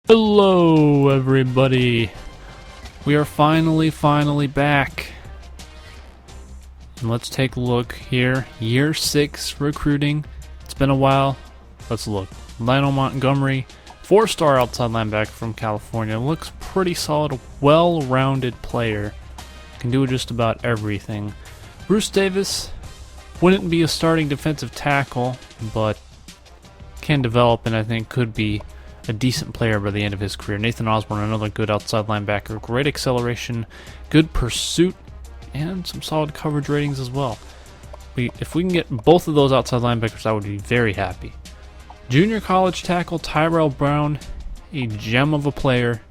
Hello everybody, we are finally back, and let's take a look here. Year 6 recruiting. It's been a while. Let's look. Lionel Montgomery, 4-star outside linebacker from California, looks pretty solid, well-rounded player, can do just about everything. Bruce Davis wouldn't be a starting defensive tackle, but can develop and I think could be a decent player by the end of his career. Nathan Osborne, another good outside linebacker, great acceleration, good pursuit, and some solid coverage ratings as well. If we can get both of those outside linebackers, I would be very happy. Junior college tackle Tyrell Brown, a gem of a player.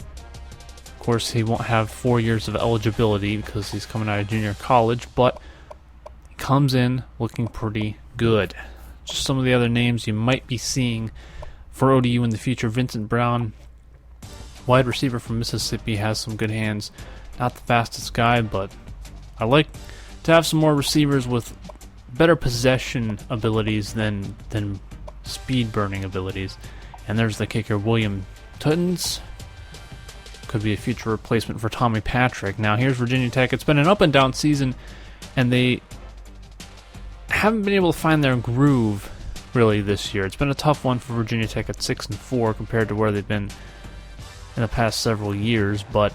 Of course, he won't have 4 years of eligibility because he's coming out of junior college, but he comes in looking pretty good. Just some of the other names you might be seeing for ODU in the future. Vincent Brown, wide receiver from Mississippi, has some good hands. Not the fastest guy, but I like to have some more receivers with better possession abilities than speed burning abilities. And there's the kicker, William Tuttons. Could be a future replacement for Tommy Patrick. Now here's Virginia Tech. It's been an up and down season, and they haven't been able to find their groove really this year. It's been a tough one for Virginia Tech at 6-4 compared to where they've been in the past several years, but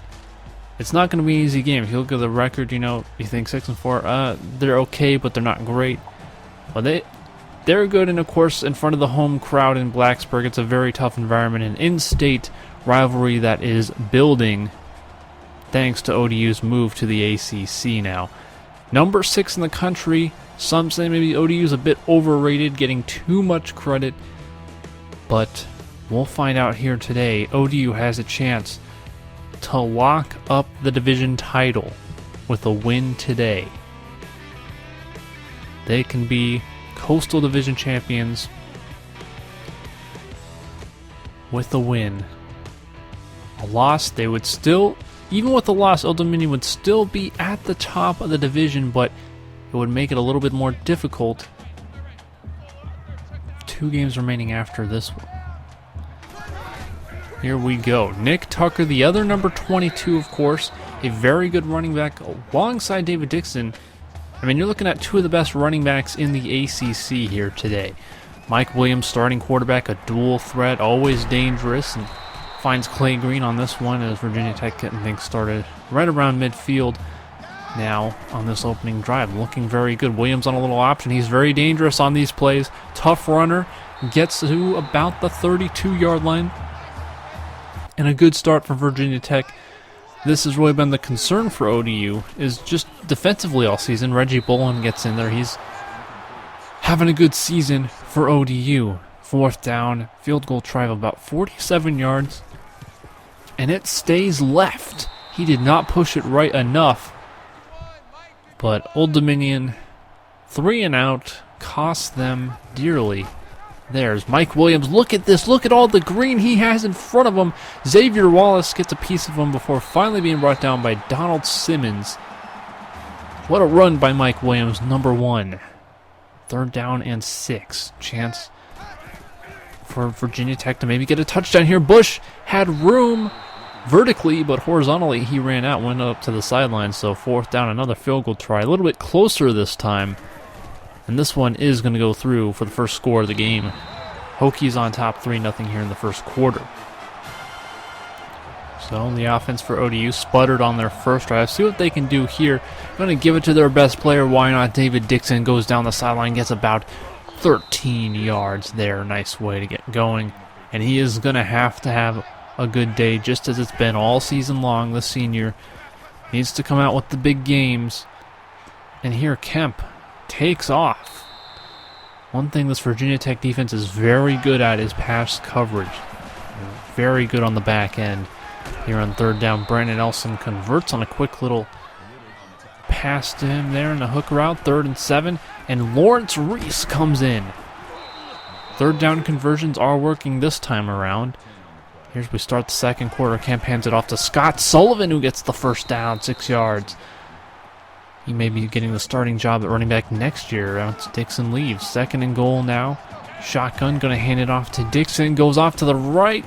it's not going to be an easy game. If you look at the record, you think 6-4, they're okay, but they're not great. But they're good, and of course, in front of the home crowd in Blacksburg, it's a very tough environment, an in-state rivalry that is building thanks to ODU's move to the ACC now. Number 6 in the country. Some say maybe ODU's a bit overrated, getting too much credit, but we'll find out here today. ODU has a chance to lock up the division title with a win today. They can be Coastal Division champions with a win. A loss, they would still, even with a loss, Old Dominion would still be at the top of the division, but it would make it a little bit more difficult. 2 games remaining after this one. Here we go. Nick Tucker, the other number 22, of course. A very good running back alongside David Dixon. I mean, you're looking at 2 of the best running backs in the ACC here today. Mike Williams, starting quarterback, a dual threat, always dangerous, and finds Clay Green on this one as Virginia Tech getting things started right around midfield. Now on this opening drive, looking very good. Williams on a little option. He's very dangerous on these plays. Tough runner. Gets to about the 32-yard line. And a good start for Virginia Tech. This has really been the concern for ODU, is just defensively all season. Reggie Bullen gets in there. He's having a good season for ODU. 4th down, field goal try of about 47 yards. And it stays left. He did not push it right enough. But Old Dominion, 3 and out, cost them dearly. There's Mike Williams. Look at this. Look at all the green he has in front of him. Xavier Wallace gets a piece of him before finally being brought down by Donald Simmons. What a run by Mike Williams, number 1. 3rd down and 6. Chance for Virginia Tech to maybe get a touchdown here. Bush had room vertically, but horizontally he ran out, went up to the sideline. So 4th down, another field goal try, a little bit closer this time, and this one is going to go through for the first score of the game. Hokies on top 3-0 here in the first quarter. So the offense for ODU sputtered on their first drive. See what they can do here. Going to give it to their best player. Why not? David Dixon goes down the sideline, gets about 13 yards there. Nice way to get going, and he is going to have a good day, just as it's been all season long. The senior needs to come out with the big games. And here Kemp takes off. One thing this Virginia Tech defense is very good at is pass coverage. Very good on the back end. Here on 3rd down, Brandon Elson converts on a quick little pass to him there in the hook route. 3rd and 7, and Lawrence Reese comes in. 3rd down conversions are working this time around. Here's we start the second quarter. Kemp hands it off to Scott Sullivan, who gets the 1st down, 6 yards. He may be getting the starting job at running back next year once Dixon leaves. 2nd and goal now. Shotgun, going to hand it off to Dixon. Goes off to the right.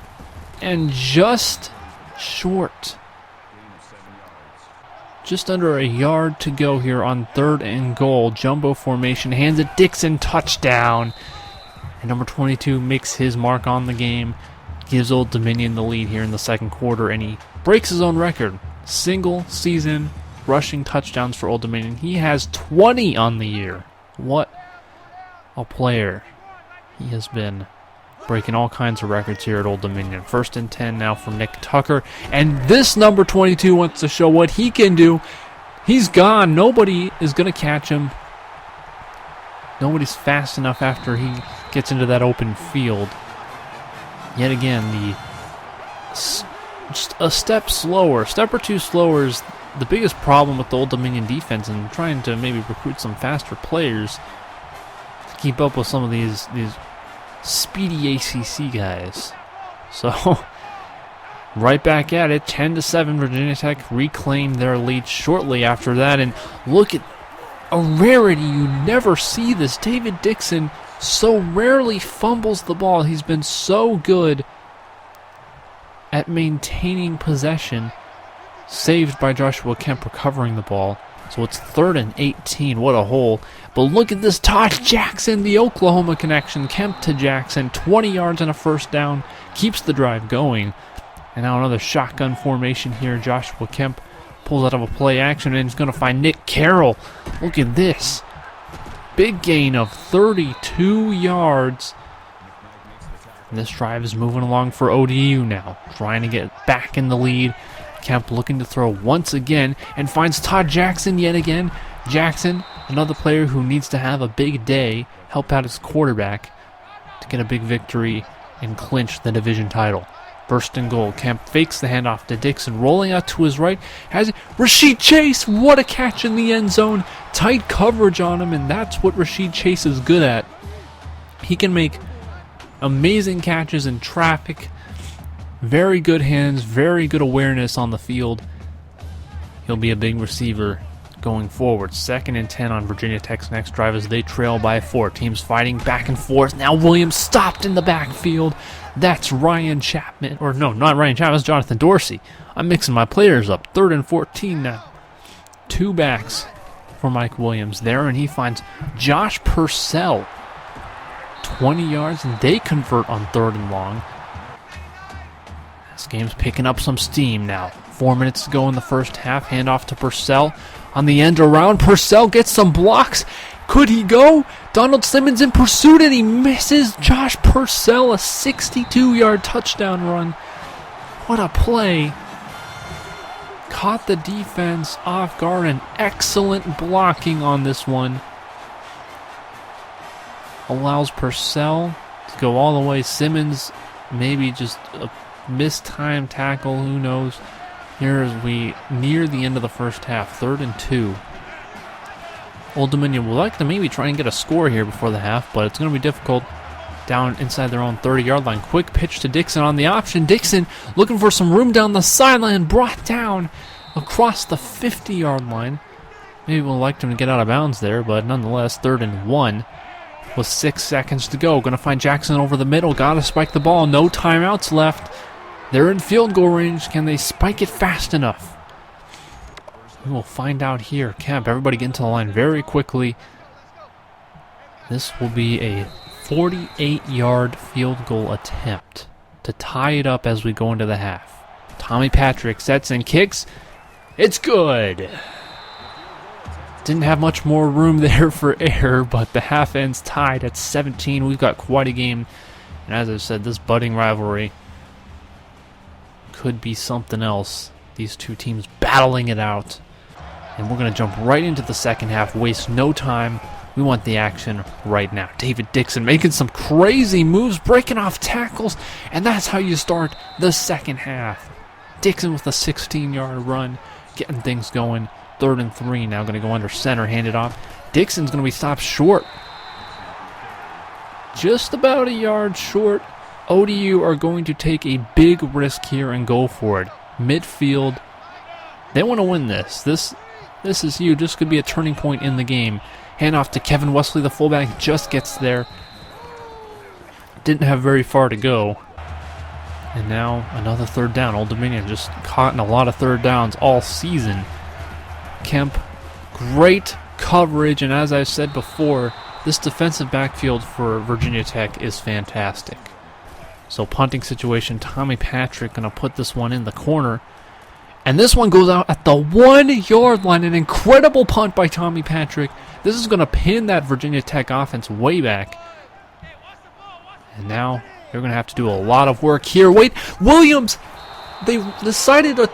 And just short. Just under a yard to go here on 3rd and goal. Jumbo formation, hands it Dixon, touchdown. And number 22 makes his mark on the game. Gives Old Dominion the lead here in the second quarter, and he breaks his own record. Single season rushing touchdowns for Old Dominion. He has 20 on the year. What a player. He has been breaking all kinds of records here at Old Dominion. 1st and 10 now for Nick Tucker. And this number 22 wants to show what he can do. He's gone. Nobody is going to catch him. Nobody's fast enough after he gets into that open field. Yet again, just a step or two slower is the biggest problem with the Old Dominion defense, and trying to maybe recruit some faster players to keep up with some of these speedy ACC guys. So, right back at it, 10-7, Virginia Tech reclaimed their lead shortly after that, and look at a rarity. You never see this. David Dixon so rarely fumbles the ball. He's been so good at maintaining possession. Saved by Joshua Kemp recovering the ball. So it's 3rd and 18. What a hole. But look at this. Todd Jackson, the Oklahoma connection. Kemp to Jackson. 20 yards and a first down. Keeps the drive going. And now another shotgun formation here. Joshua Kemp pulls out of a play action and is going to find Nick Carroll. Look at this. Big gain of 32 yards. And this drive is moving along for ODU now. Trying to get back in the lead. Kemp looking to throw once again and finds Todd Jackson yet again. Jackson, another player who needs to have a big day, help out his quarterback to get a big victory and clinch the division title. 1st and goal. Kemp fakes the handoff to Dixon. Rolling out to his right. Has Rashid Chase. What a catch in the end zone. Tight coverage on him, and that's what Rashid Chase is good at. He can make amazing catches in traffic. Very good hands. Very good awareness on the field. He'll be a big receiver going forward. 2nd and 10 on Virginia Tech's next drive as they trail by 4. Teams fighting back and forth. Now Williams stopped in the backfield. That's Ryan Chapman. Or no, not Ryan Chapman. That's Jonathan Dorsey. I'm mixing my players up. 3rd and 14 now. 2 backs for Mike Williams there, and he finds Josh Purcell. 20 yards, and they convert on 3rd and long. This game's picking up some steam now. 4 minutes to go in the first half. Handoff to Purcell. On the end around, Purcell gets some blocks. Could he go? Donald Simmons in pursuit, and he misses. Josh Purcell, a 62-yard touchdown run. What a play. Caught the defense off guard, and excellent blocking on this one. Allows Purcell to go all the way. Simmons, maybe just a mistime tackle, who knows. Here as we near the end of the first half, 3rd and 2. Old Dominion would like to maybe try and get a score here before the half, but it's going to be difficult down inside their own 30-yard line. Quick pitch to Dixon on the option. Dixon looking for some room down the sideline, brought down across the 50-yard line. Maybe we'll like him to get out of bounds there, but nonetheless, 3rd and 1 with 6 seconds to go. Going to find Jackson over the middle. Got to spike the ball. No timeouts left. They're in field goal range. Can they spike it fast enough? We will find out here. Kemp, everybody get into the line very quickly. This will be a 48-yard field goal attempt to tie it up as we go into the half. Tommy Patrick sets and kicks. It's good. Didn't have much more room there for error, but the half ends tied at 17. We've got quite a game. And as I said, this budding rivalry could be something else. These two teams battling it out. And we're going to jump right into the second half, waste no time. We want the action right now. David Dixon making some crazy moves, breaking off tackles, and that's how you start the second half. Dixon with a 16-yard run, getting things going. 3rd and 3 now, going to go under center, hand it off. Dixon's going to be stopped short. Just about a yard short. ODU are going to take a big risk here and go for it. Midfield. They want to win this. This is huge. This could be a turning point in the game. Handoff to Kevin Wesley, the fullback, just gets there. Didn't have very far to go. And now another third down. Old Dominion just caught in a lot of third downs all season. Kemp, great coverage, and as I've said before, this defensive backfield for Virginia Tech is fantastic. So punting situation, Tommy Patrick going to put this one in the corner. And this one goes out at the 1 yard line. An incredible punt by Tommy Patrick. This is going to pin that Virginia Tech offense way back. And now they're going to have to do a lot of work here. Wait, Williams! They decided a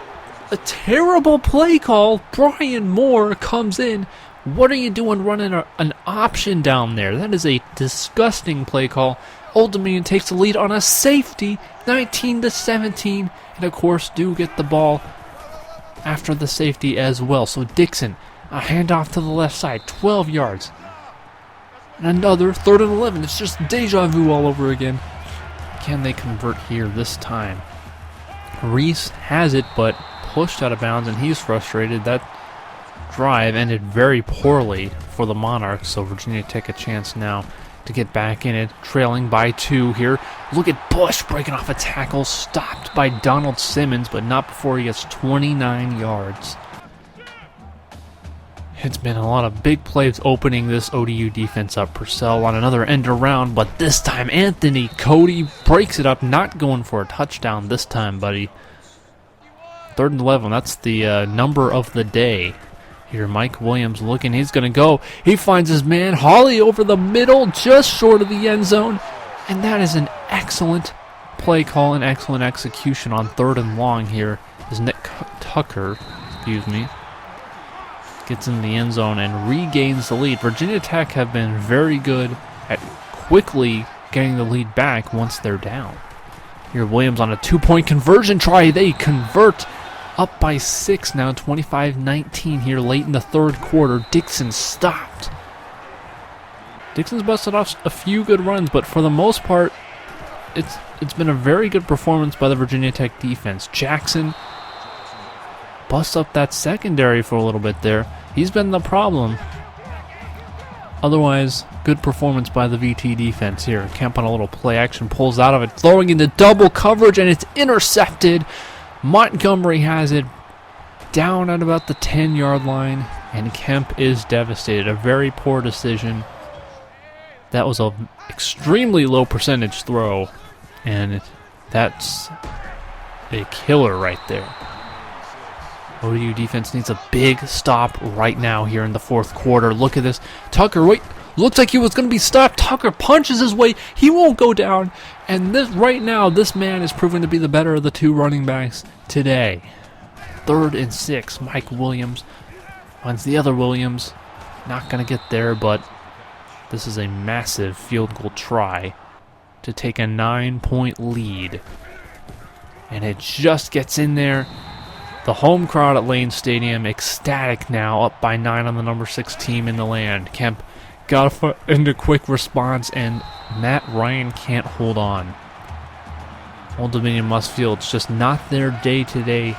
terrible play call. Brian Moore comes in. What are you doing running an option down there? That is a disgusting play call. Old Dominion takes the lead on a safety, 19-17. And of course, do get the ball after the safety as well. So Dixon, a handoff to the left side, 12 yards. And another 3rd and 11. It's just deja vu all over again. Can they convert here this time? Reese has it, but pushed out of bounds, and he's frustrated. That drive ended very poorly for the Monarchs, so Virginia Tech a chance now to get back in it, trailing by 2 here. Look at Bush breaking off a tackle, stopped by Donald Simmons, but not before he gets 29 yards. It's been a lot of big plays opening this ODU defense up. Purcell on another end around, but this time Anthony Cody breaks it up, not going for a touchdown this time, buddy. 3rd and 11, that's the number of the day. Here, Mike Williams looking, he's going to go. He finds his man, Hawley over the middle, just short of the end zone. And that is an excellent play call and excellent execution on 3rd and long here. As Nick Tucker, gets in the end zone and regains the lead. Virginia Tech have been very good at quickly getting the lead back once they're down. Here, Williams on a 2-point conversion try. They convert. Up by 6 now, 25-19 here late in the 3rd quarter. Dixon stopped. Dixon's busted off a few good runs, but for the most part, it's been a very good performance by the Virginia Tech defense. Jackson busts up that secondary for a little bit there. He's been the problem. Otherwise, good performance by the VT defense here. Kemp on a little play action, pulls out of it, throwing into double coverage, and it's intercepted. Montgomery has it down at about the 10-yard line, and Kemp is devastated. A very poor decision. That was an extremely low percentage throw, and that's a killer right there. ODU defense needs a big stop right now here in the 4th quarter. Look at this. Tucker, wait. Looks like he was going to be stopped. Tucker punches his way. He won't go down. And right now, this man is proving to be the better of the 2 running backs today. 3rd and 6. Mike Williams finds the other Williams. Not going to get there, but this is a massive field goal try to take a 9-point lead. And it just gets in there. The home crowd at Lane Stadium ecstatic now, up by 9 on the number 6 team in the land. Kemp got into quick response, and Matt Ryan can't hold on. Old Dominion must feel it's just not their day today.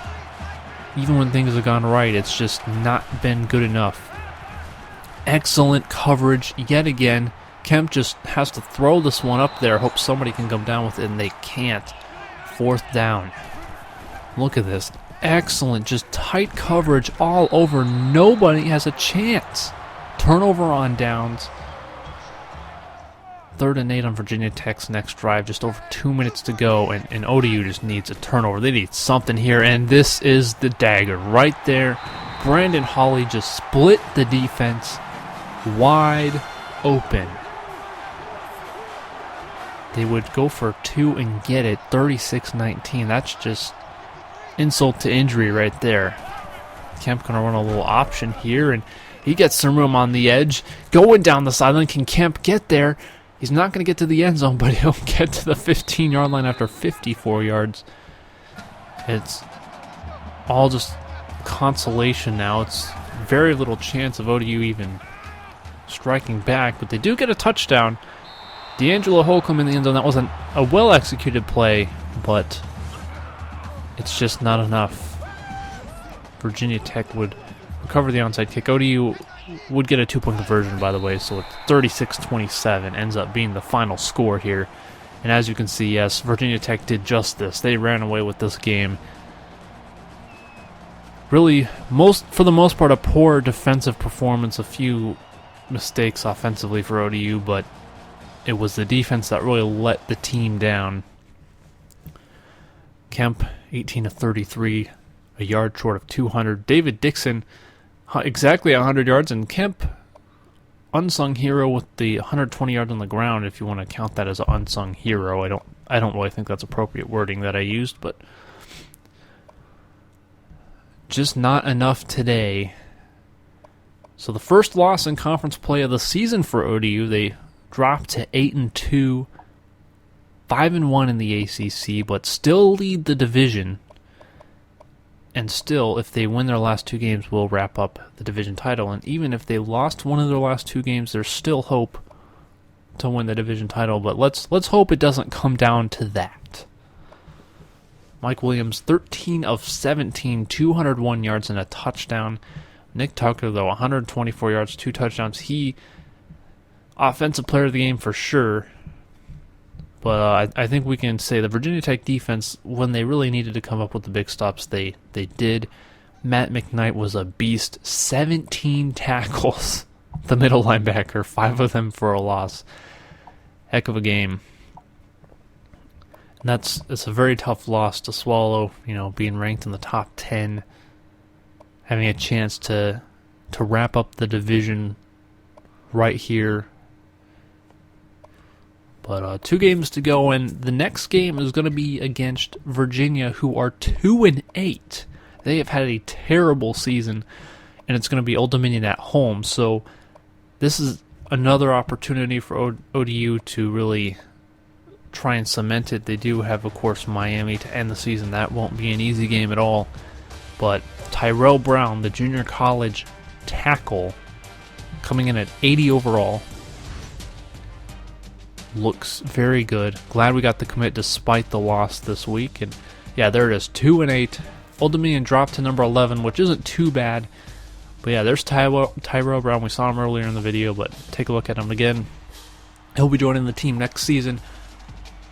Even when things have gone right, it's just not been good enough. Excellent coverage yet again. Kemp just has to throw this one up there, hope somebody can come down with it, and they can't. 4th down. Look at this. Excellent, just tight coverage all over. Nobody has a chance. Turnover on downs. 3rd and 8 on Virginia Tech's next drive. Just over 2 minutes to go, and ODU just needs a turnover. They need something here, and this is the dagger right there. Brandon Hawley just split the defense wide open. They would go for 2 and get it, 36-19. That's just insult to injury right there. Kemp gonna run a little option here, and he gets some room on the edge. Going down the sideline, can Kemp get there? He's not going to get to the end zone, but he'll get to the 15-yard line after 54 yards. It's all just consolation now. It's very little chance of ODU even striking back, but they do get a touchdown. D'Angelo Holcomb in the end zone. That wasn't a well-executed play, but it's just not enough. Virginia Tech would recover the onside kick. ODU would get a 2-point conversion, by the way, so it's 36-27 ends up being the final score here And as you can see, yes, Virginia Tech did just this. They ran away with this game. Really, for the most part, a poor defensive performance, a few mistakes offensively for ODU, but it was the defense that really let the team down. Kemp, 18 of 33, a yard short of 200. David Dixon, exactly 100 yards, and Kemp, unsung hero with the 120 yards on the ground, if you want to count that as an unsung hero. I don't really think that's appropriate wording that I used, but just not enough today. So the first loss in conference play of the season for ODU, they dropped to 8-2, 5-1 in the ACC, but still lead the division. And still, if they win their last two games, will wrap up the division title. And even if they lost one of their last two games, there's still hope to win the division title. But let's hope it doesn't come down to that. Mike Williams, 13 of 17, 201 yards and a touchdown. Nick Tucker, though, 124 yards, 2 touchdowns. He, offensive player of the game for sure. But I think we can say the Virginia Tech defense, when they really needed to come up with the big stops, they did. Matt McKnight was a beast. 17 tackles, the middle linebacker, 5 of them for a loss. Heck of a game. And it's a very tough loss to swallow, being ranked in the top 10, having a chance to wrap up the division right here. But 2 games to go, and the next game is going to be against Virginia, who are 2-8. They have had a terrible season, and it's going to be Old Dominion at home. So this is another opportunity for ODU to really try and cement it. They do have, of course, Miami to end the season. That won't be an easy game at all. But Tyrell Brown, the junior college tackle, coming in at 80 overall, looks very good. Glad we got the commit despite the loss this week. And yeah, there it is, 2-8. Old Dominion dropped to number 11, which isn't too bad. But yeah, there's Tyrell Brown. We saw him earlier in the video, but take a look at him again. He'll be joining the team next season.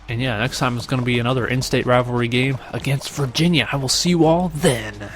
And yeah, next time it's going to be another in-state rivalry game against Virginia. I will see you all then.